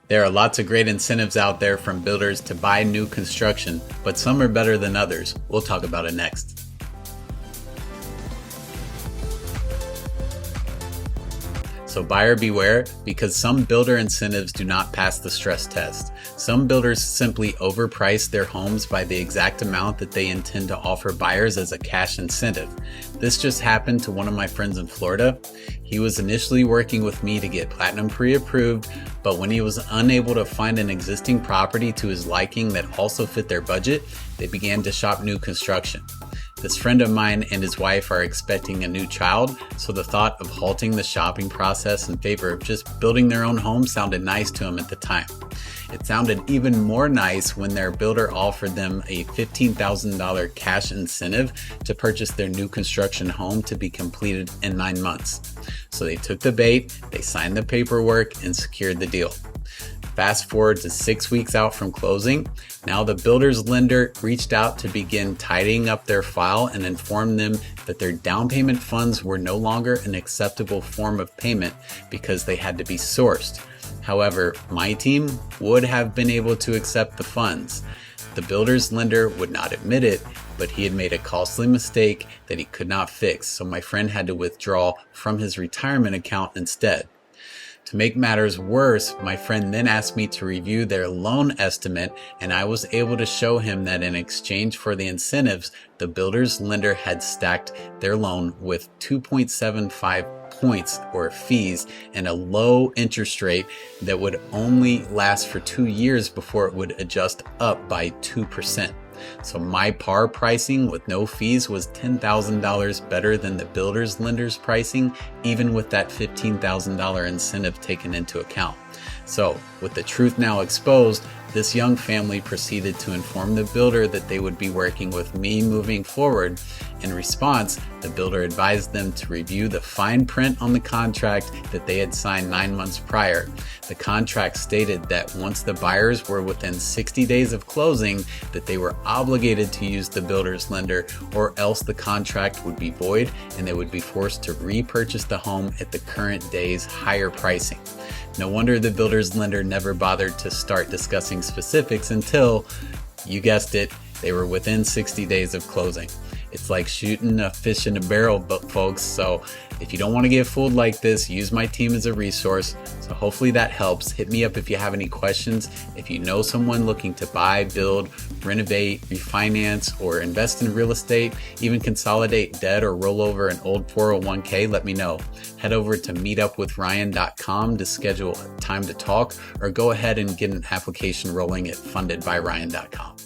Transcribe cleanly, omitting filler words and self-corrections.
There are lots of great incentives out there from builders to buy new construction, but some are better than others. We'll talk about it next. So buyer beware, because some builder incentives do not pass the stress test. Some builders simply overprice their homes by the exact amount that they intend to offer buyers as a cash incentive. This just happened to one of my friends in Florida. He was initially working with me to get platinum pre-approved, but when he was unable to find an existing property to his liking that also fit their budget, they began to shop new construction. This friend of mine and his wife are expecting a new child, so the thought of halting the shopping process in favor of just building their own home sounded nice to him at the time. It sounded even more nice when their builder offered them a $15,000 cash incentive to purchase their new construction home to be completed in 9 months. So they took the bait, they signed the paperwork, and secured the deal. Fast forward to 6 weeks out from closing. Now the builder's lender reached out to begin tidying up their file and informed them that their down payment funds were no longer an acceptable form of payment because they had to be sourced. However, my team would have been able to accept the funds. The builder's lender would not admit it, but he had made a costly mistake that he could not fix, so my friend had to withdraw from his retirement account instead. To make matters worse, my friend then asked me to review their loan estimate, and I was able to show him that in exchange for the incentives, the builder's lender had stacked their loan with 2.75 points or fees and a low interest rate that would only last for 2 years before it would adjust up by 2%. So my par pricing with no fees was $10,000 better than the builder's lender's pricing, even with that $15,000 incentive taken into account. So with the truth now exposed, this young family proceeded to inform the builder that they would be working with me moving forward. In response, the builder advised them to review the fine print on the contract that they had signed 9 months prior. The contract stated that once the buyers were within 60 days of closing, that they were obligated to use the builder's lender, or else the contract would be void and they would be forced to repurchase the home at the current day's higher pricing. No wonder the builder's lender never bothered to start discussing specifics until, you guessed it, they were within 60 days of closing. It's like shooting a fish in a barrel, folks. So if you don't want to get fooled like this, use my team as a resource. So hopefully that helps. Hit me up if you have any questions. If you know someone looking to buy, build, renovate, refinance, or invest in real estate, even consolidate debt or roll over an old 401k, let me know. Head over to meetupwithryan.com to schedule a time to talk, or go ahead and get an application rolling at fundedbyryan.com.